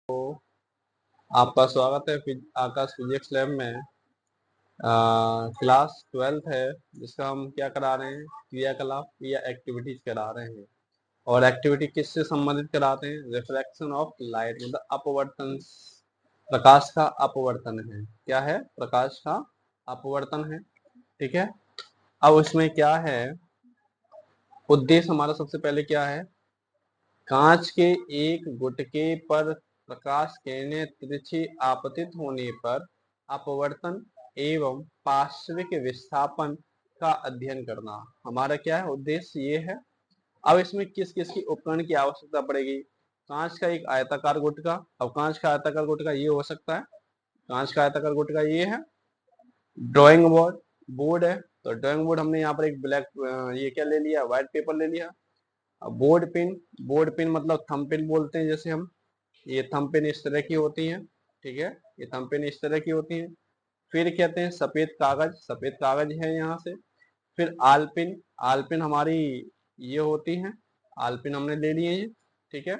तो आपका स्वागत है आकाश फिजिक्स लैब में। क्लास 12th है जिसका हम क्या करा रहे हैं, क्रियाकलाप या एक्टिविटीज करा रहे हैं। और एक्टिविटी किससे संबंधित कराते हैं? रिफ्लेक्शन ऑफ लाइट, मतलब अपवर्तन, प्रकाश का अपवर्तन है। क्या है? प्रकाश का अपवर्तन है। ठीक है। अब इसमें क्या है उद्देश्य हमारा? सबसे पहले क्या है, कांच के एक गुटके पर प्रकाश किरणें तिरछी आपतित होने पर अपवर्तन एवं पार्श्विक विस्थापन का अध्ययन करना हमारा क्या है, उद्देश्य ये है। अब इसमें किस किस की उपकरण की आवश्यकता पड़ेगी? कांच का एक आयताकार गुटका। अब कांच का आयताकार गुटका ये हो सकता है, कांच का आयताकार गुटका ये है। ड्राइंग बोर्ड है, तो ड्राइंग बोर्ड हमने यहाँ पर एक ब्लैक ये क्या ले लिया, व्हाइट पेपर ले लिया। अब बोर्ड पिन मतलब थंब पिन बोलते हैं जैसे हम, ये थंब पिन इस तरह की होती है। ठीक है, ये थंब पिन इस तरह की होती है। फिर कहते हैं सफेद कागज है यहाँ से। फिर आलपिन, आलपिन हमारी ये होती है, आलपिन हमने ले लिए हैं। ठीक है।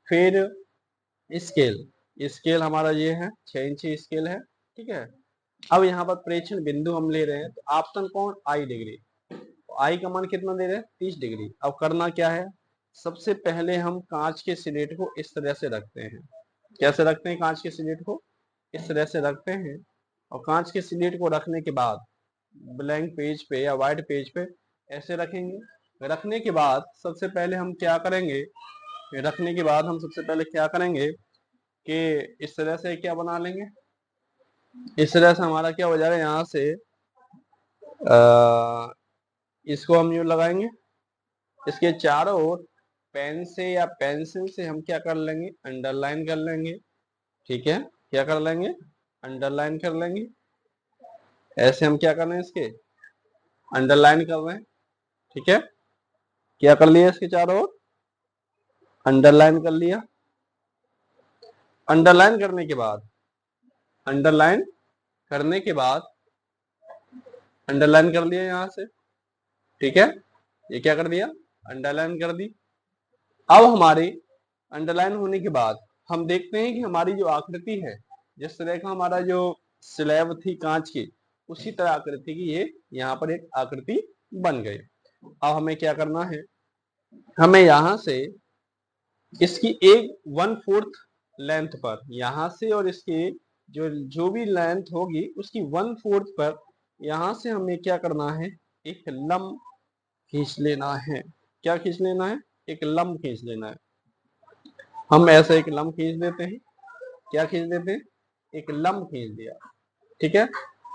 फिर स्केल, स्केल हमारा ये है, 6 इंची स्केल है। ठीक है। अब यहाँ पर प्रेक्षण बिंदु हम ले रहे हैं, तो आपतन कोण आई डिग्री, आई का मान कितना दे रहे हैं, 30 डिग्री। अब करना क्या है, सबसे पहले हम कांच के स्लेट को इस तरह से रखते हैं। कैसे रखते हैं? कांच के स्लेट को इस तरह से रखते हैं। और कांच के स्लेट को रखने के बाद ब्लैंक पेज पे या व्हाइट पेज पे ऐसे रखेंगे। रखने के बाद सबसे पहले हम क्या करेंगे, कि इस तरह से क्या बना लेंगे, इस तरह से हमारा क्या हो जाएगा, यहाँ से इसको हम यूं लगाएंगे, इसके चारों ओर पेन से या पेंसिल से हम क्या कर लेंगे, अंडरलाइन कर लेंगे। ठीक है, क्या कर लेंगे, अंडरलाइन कर लेंगे। ऐसे हम क्या कर रहे हैं, इसके अंडरलाइन कर रहे हैं। ठीक है, क्या कर लिया, इसके चारों ओर अंडरलाइन कर लिया। अंडरलाइन करने के बाद अंडरलाइन कर लिया यहाँ से। ठीक है, ये क्या कर दिया, अंडरलाइन कर दी। अब हमारी अंडरलाइन होने के बाद हम देखते हैं कि हमारी जो आकृति है, जिस तरह का हमारा जो स्लैब थी कांच की, उसी तरह आकृति की ये यहाँ पर एक आकृति बन गई। अब हमें क्या करना है, हमें यहाँ से इसकी 1/4 लेंथ पर, यहाँ से और इसके जो भी लेंथ होगी उसकी 1/4 पर यहाँ से हमें क्या करना है, एक लंब खींच लेना है। क्या खींच लेना है, एक लंब खींच लेना है। हम ऐसे एक लंब खींच देते हैं। क्या खींच देते हैं, एक लंब खींच दिया। ठीक है।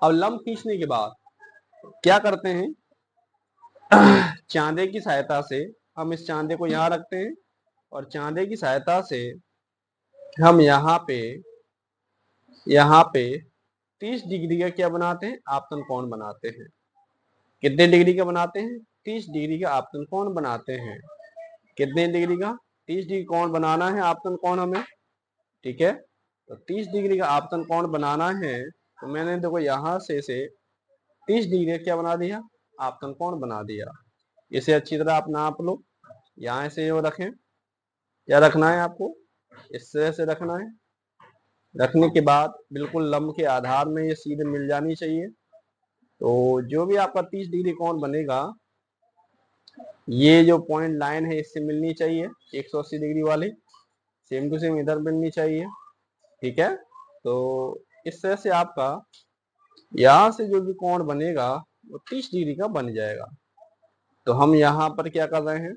अब लंब खींचने के बाद क्या करते हैं, चांदे की सहायता से हम इस चांदे को यहाँ रखते हैं और चांदे की सहायता से हम यहाँ पे 30 डिग्री का क्या बनाते हैं, आपतन कोण बनाते हैं। कितने डिग्री का बनाते हैं, 30 डिग्री का आपतन कोण बनाते हैं। कितने डिग्री का, 30 डिग्री कोण बनाना है आपतन कोण हमें। ठीक है, तो 30 डिग्री का आपतन कोण बनाना है, तो मैंने देखो यहाँ से 30 डिग्री क्या बना दिया, आपतन कोण बना दिया। इसे अच्छी तरह आप नाप लो, यहाँ से वो रखें। क्या रखना है आपको, इस तरह से रखना है। रखने के बाद बिल्कुल लंब के आधार में ये सीधे मिल जानी चाहिए। तो जो भी आपका 30 डिग्री कोण बनेगा, ये जो पॉइंट लाइन है इससे मिलनी चाहिए, 180 डिग्री वाली, सेम टू सेम इधर मिलनी चाहिए। ठीक है, तो इस तरह से आपका यहाँ से जो भी कोण बनेगा वो 30 डिग्री का बन जाएगा। तो हम यहाँ पर क्या कर रहे हैं,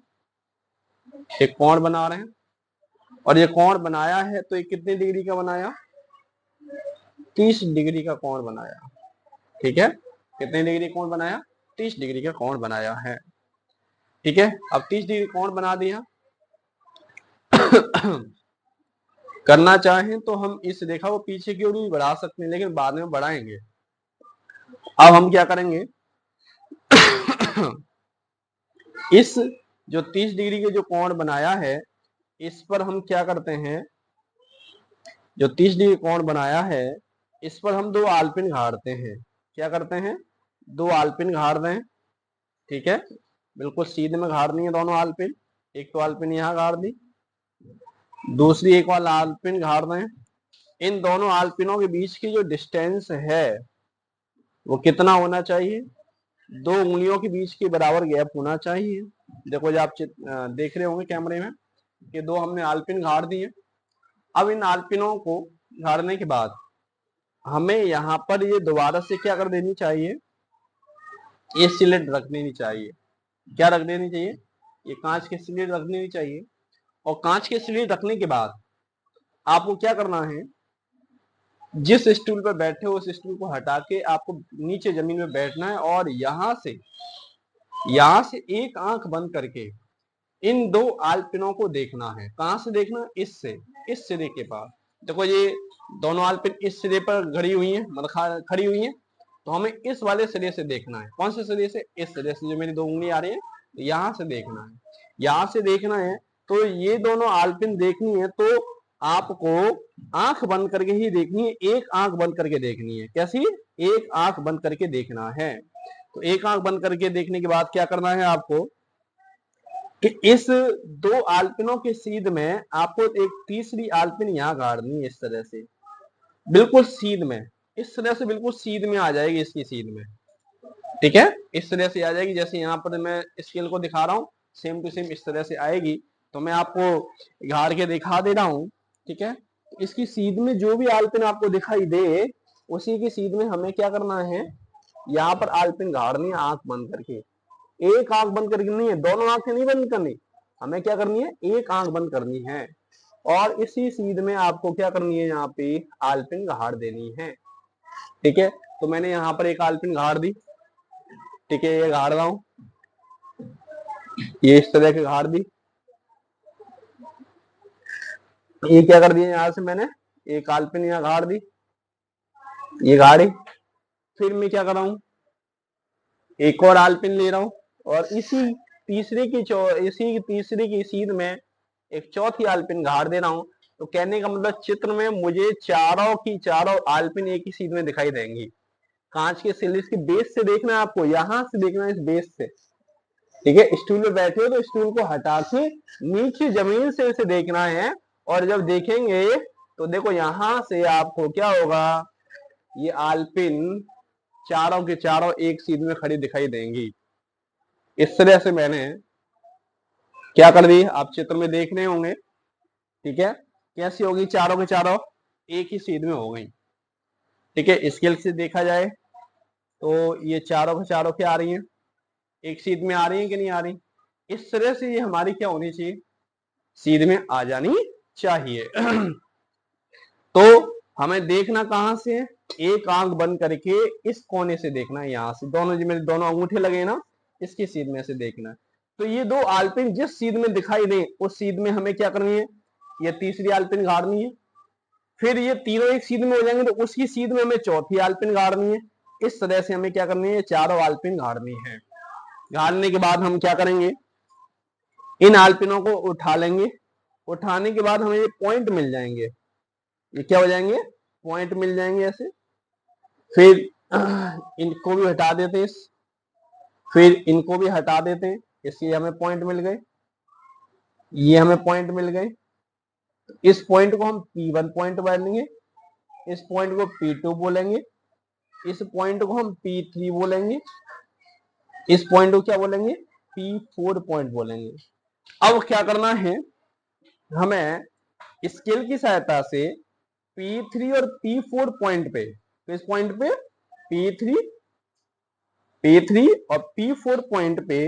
एक कोण बना रहे हैं, और ये कोण बनाया है तो ये कितने डिग्री का बनाया, 30 डिग्री का कोण बनाया। ठीक है, कितने डिग्री कोण बनाया, 30 डिग्री का कोण बनाया है। ठीक है, अब 30 डिग्री कोण बना दिया। करना चाहें तो हम इस रेखा को पीछे की ओर भी बढ़ा सकते हैं, लेकिन बाद में बढ़ाएंगे। अब हम क्या करेंगे, इस जो 30 डिग्री के जो कोण बनाया है, इस पर हम क्या करते हैं, जो 30 डिग्री कोण बनाया है इस पर हम 2 आलपिन गाड़ते हैं। क्या करते हैं, 2 आलपिन गाड़ दें। ठीक है, बिल्कुल सीधे में गाड़नी है दोनों आलपिन। एक तो आलपिन यहाँ गाड़ दी, दूसरी एक और आलपिन गाड़ रहे हैं। इन दोनों आलपिनों के बीच की जो डिस्टेंस है वो कितना होना चाहिए, 2 उंगलियों के बीच के बराबर गैप होना चाहिए। देखो जो आप देख रहे होंगे कैमरे में कि 2 हमने आलपिन गाड़ दिए। अब इन आलपिनों को गाड़ने के बाद हमें यहाँ पर ये दोबारा से क्या कर देनी चाहिए, ये स्लिट रख देनी चाहिए। क्या रख देनी चाहिए, ये कांच के स्लिट रख देनी चाहिए। और कांच के स्लिट रखने के बाद आपको क्या करना है, जिस स्टूल पर बैठे हो उस स्टूल को हटा के आपको नीचे जमीन में बैठना है और यहां से एक आंख बंद करके इन 2 आलपिनों को देखना है। कहां से देखना, इससे, इस सिरे के पास। देखो ये दोनों आलपिन इस सिरे पर खड़ी हुई है, मतलब खड़ी हुई है, तो हमें इस वाले सिरे से देखना है। कौन से सिरे से, इस सिरे से, जो मेरी 2 उंगली आ रही है, तो यहां से देखना है, यहां से देखना है। तो ये दोनों आलपिन देखनी है तो आपको आंख बंद करके ही देखनी है, एक आंख बंद करके देखनी है। कैसी, एक आंख बंद करके देखना है। तो एक आंख बंद करके देखने के बाद क्या करना है आपको कि इस 2 आलपिनों के सीध में आपको एक तीसरी आलपिन यहां गाड़नी है, इस तरह से बिल्कुल सीध में, इस तरह से बिल्कुल सीध में आ जाएगी, इसकी सीध में, ठीक है, इस तरह से आ जाएगी। जैसे यहाँ पर मैं स्केल को दिखा रहा हूँ, सेम टू सेम इस तरह से आएगी। तो मैं आपको गाड़ के दिखा दे रहा हूँ, ठीक है। इसकी सीध में जो भी आलपिन आपको दिखाई दे, उसी की सीध में हमें क्या करना है, यहाँ पर आलपिन गाड़नी है आंख बंद करके। एक आंख बंद करके नहीं है, दोनों आंखें नहीं बंद करनी, हमें क्या करनी है, एक आंख बंद करनी है। और इसी सीध में आपको क्या करनी है, यहाँ पे आलपिन गाड़ देनी है, ठीक है। तो मैंने यहाँ पर एक आलपिन गाड़ दी, ठीक है, ये गाड़ रहा हूं, ये इस तरह की गाड़ दी। ये क्या कर दिया, यहां से मैंने एक आलपिन यहाँ गाड़ दी, ये गाड़ी। फिर मैं क्या कर रहा हूं, एक और आलपिन ले रहा हूं और इसी तीसरे की सीध में एक चौथी आलपिन गाड़ दे रहा हूं। तो कहने का मतलब चित्र में मुझे चारों की चारों आलपिन एक ही सीध में दिखाई देंगी। कांच के सिलिस की बेस से देखना है आपको, यहां से देखना है, इस बेस से, ठीक है। स्टूल में बैठे हो तो स्टूल को हटा के नीचे जमीन से इसे देखना है। और जब देखेंगे तो देखो यहां से आपको क्या होगा, ये आलपिन चारों के चारों एक सीध में खड़ी दिखाई देंगी। इस तरह से मैंने क्या कर दी, आप चित्र में देख रहे होंगे, ठीक है। कैसी होगी, चारों के चारों एक ही सीध में हो गई, ठीक है। स्केल से देखा जाए तो ये चारों के चारों क्या आ रही हैं, एक सीध में आ रही है कि नहीं आ रही। इस तरह से ये हमारी क्या होनी चाहिए, सीध में आ जानी चाहिए। तो हमें देखना कहां से है, एक आंख बंद करके इस कोने से देखना है, यहां से दोनों, जो मेरे दोनों अंगूठे लगे ना, इसकी सीध में से देखना है। तो ये 2 आलपिन जिस सीध में दिखाई दे उस सीध में हमें क्या करनी है, ये तीसरी आलपिन गाड़नी है। फिर ये तीनों एक सीध में हो जाएंगे तो उसकी सीध में हमें चौथी आलपिन गाड़नी है। इस तरह से हमें क्या करनी है, चारों आलपिन गाड़नी है। गाड़ने के बाद हम क्या करेंगे, इन आलपिनों को उठा लेंगे। उठाने के बाद हमें ये पॉइंट मिल जाएंगे, ये क्या हो जाएंगे, पॉइंट मिल जाएंगे ऐसे। फिर इनको भी हटा देते हैं, फिर इनको भी हटा देते हैं, इसलिए हमें पॉइंट मिल गए, ये हमें पॉइंट मिल गए। इस पॉइंट को हम P1 पॉइंट बोलेंगे, इस पॉइंट को P2 बोलेंगे, इस पॉइंट को हम P3 बोलेंगे, इस पॉइंट को क्या बोलेंगे, P4 पॉइंट बोलेंगे। अब क्या करना है, हमें स्केल की सहायता से P3 और P4 पॉइंट पे, तो इस पॉइंट पे P3 और P4 पॉइंट पे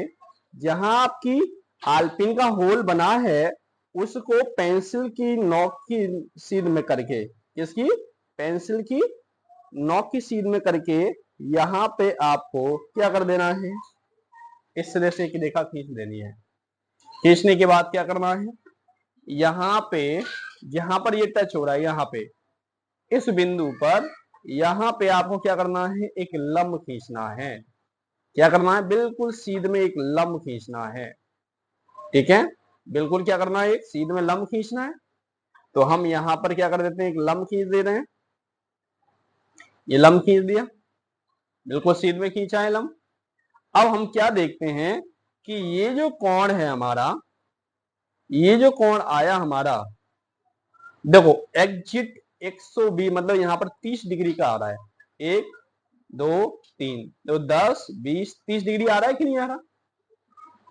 जहां आपकी आलपिन का होल बना है उसको पेंसिल की नोक की सीध में करके, इसकी पेंसिल की नोक की सीध में करके यहां पे आपको क्या कर देना है, इस तरह से एक रेखा खींच देनी है। खींचने के बाद क्या करना है, यहां पे जहां पर ये टच हो रहा है, यहां पे इस बिंदु पर यहां पे आपको क्या करना है, एक लंब खींचना है। क्या करना है, बिल्कुल सीध में एक लंब खींचना है, ठीक है। बिल्कुल क्या करना है, एक सीध में लंब खींचना है। तो हम यहां पर क्या कर देते हैं, एक लंब खींच दे रहे हैं, ये लंब खींच दिया, बिल्कुल सीध में खींचा है लंब। अब हम क्या देखते हैं कि ये जो कोण है हमारा, ये जो कोण आया हमारा, देखो एग्जिट 120 मतलब यहाँ पर 30 डिग्री का आ रहा है, 1 2 3 तो 10 20 30 डिग्री आ रहा है कि नहीं आ रहा?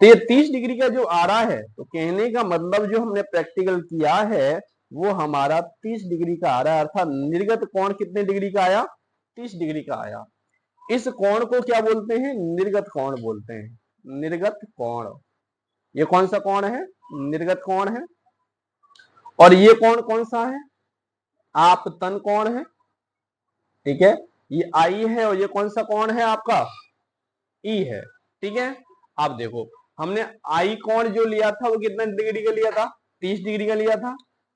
तो ये 30 डिग्री का जो आ रहा है, तो कहने का मतलब जो हमने प्रैक्टिकल किया है वो हमारा 30 डिग्री का आ रहा है, अर्थात निर्गत कोण कितने डिग्री का आया? 30 डिग्री का आया। इस कोण को क्या बोलते हैं? निर्गत कोण बोलते हैं, निर्गत कोण। ये कौन सा कोण है? निर्गत कोण है। और ये कोण कौन सा है? आपतन कोण है, ठीक है, ये आई है, और ये कौन सा कोण है आपका? ई है, ठीक है। अब देखो हमने आई कोण जो लिया था वो कितना डिग्री का लिया था? 30 डिग्री का लिया था,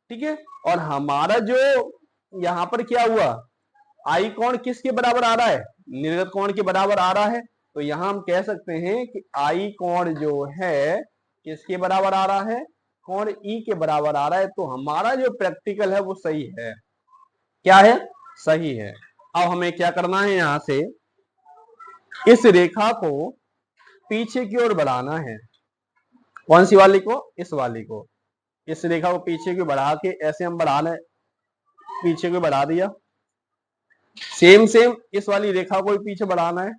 ठीक है। और हमारा जो यहाँ पर क्या हुआ, आई कोण किसके बराबर आ रहा है? निर्गत कोण के बराबर आ रहा है। तो यहां हम कह सकते हैं कि आई कोण जो है किसके बराबर आ रहा है? कोण ई के बराबर आ रहा है। तो हमारा जो प्रैक्टिकल है वो सही है। क्या है? सही है। अब हमें क्या करना है, यहां से इस रेखा को पीछे की ओर बढ़ाना है। कौन सी वाली को? इस वाली को। इस रेखा को पीछे की बढ़ा के ऐसे हम बढ़ा लें, पीछे को बढ़ा दिया। सेम इस वाली रेखा को भी पीछे बढ़ाना है।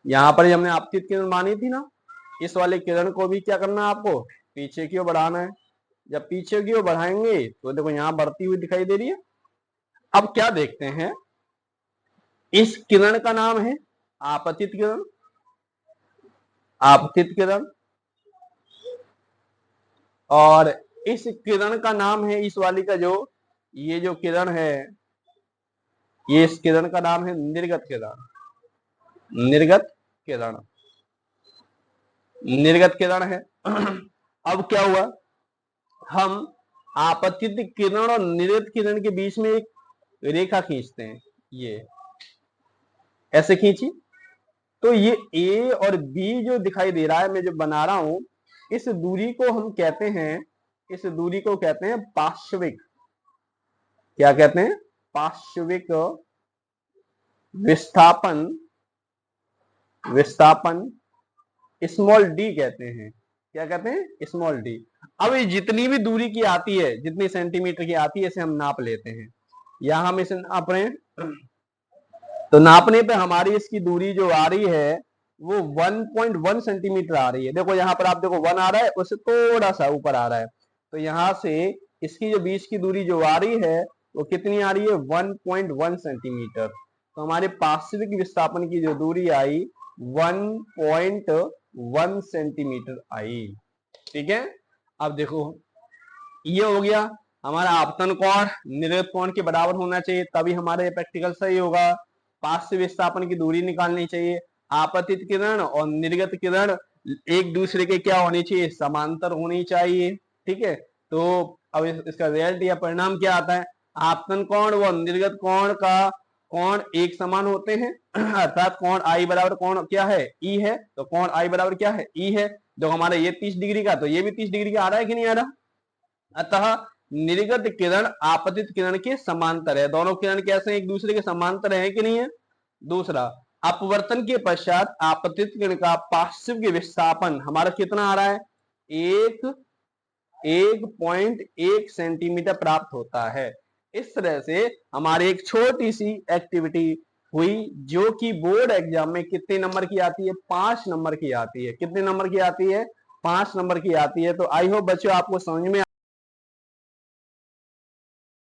यहां पर हमने आपतित किरण मानी थी ना, इस वाले किरण को भी क्या करना है आपको? पीछे की ओर बढ़ाना है। जब पीछे की ओर बढ़ाएंगे तो देखो यहां बढ़ती हुई दिखाई दे रही है। अब क्या देखते हैं, इस किरण का नाम है आपतित किरण, आपतित किरण, और इस किरण का नाम है, इस वाली का जो ये जो किरण है, ये इस किरण का नाम है निर्गत किरण, निर्गत किरण, निर्गत किरण है। अब क्या हुआ, हम आपतित किरण और निर्गत किरण के बीच में एक रेखा खींचते हैं, ये ऐसे खींची, तो ये ए और बी जो दिखाई दे रहा है, मैं जो बना रहा हूं, इस दूरी को हम कहते हैं, इस दूरी को कहते हैं पार्श्विक। क्या कहते हैं? पार्श्विक विस्थापन, विस्थापन स्मॉल डी कहते हैं। क्या कहते हैं? Small D. अब ये जितनी भी दूरी की आती है, जितनी सेंटीमीटर की आती है, इसे हम नाप लेते हैं। या हम इसे नाप रहे हैं, तो नापने पे हमारी इसकी दूरी जो आ रही है वो 1.1 सेंटीमीटर आ रही है। देखो यहाँ पर आप देखो 1 आ रहा है, उससे थोड़ा सा ऊपर आ रहा है। तो यहाँ से इसकी जो बीच की दूरी जो आ रही है वो कितनी आ रही है? 1.1 सेंटीमीटर। तो हमारे पार्श्विक विस्थापन की जो दूरी आई 1.1 सेंटीमीटर आई, ठीक है। अब देखो ये हो गया हमारा आपतन कोण निर्गत कोण के बराबर होना चाहिए, तभी हमारा ये प्रैक्टिकल सही होगा। पार्श्व विस्थापन की दूरी निकालनी चाहिए। आपतित किरण और निर्गत किरण एक दूसरे के क्या होनी चाहिए? समांतर होनी चाहिए, ठीक है। तो अब इसका रिजल्ट या परिणाम क्या आता है? आपतन कोण व निर्गत कोण का कोण एक समान होते हैं, अर्थात कोण आई बराबर कोण क्या है? ई है। तो कोण आई बराबर क्या है? ई है। जो हमारा ये 30 डिग्री का, तो ये भी 30 डिग्री का आ रहा है कि नहीं आ रहा? अतः निर्गत किरण आपतित किरण के समांतर है। दोनों किरण कैसे हैं? एक दूसरे के समांतर है कि नहीं है? दूसरा, अपवर्तन के पश्चात आपतित किरण का पार्श्विक विस्थापन हमारा कितना आ रहा है? 1.1 सेंटीमीटर प्राप्त होता है। इस तरह से हमारी एक छोटी सी एक्टिविटी हुई, जो कि बोर्ड एग्जाम में कितने नंबर की आती है? 5 नंबर की आती है। कितने नंबर की आती है? 5 नंबर की आती है। तो आई होप बच्चों आपको समझ में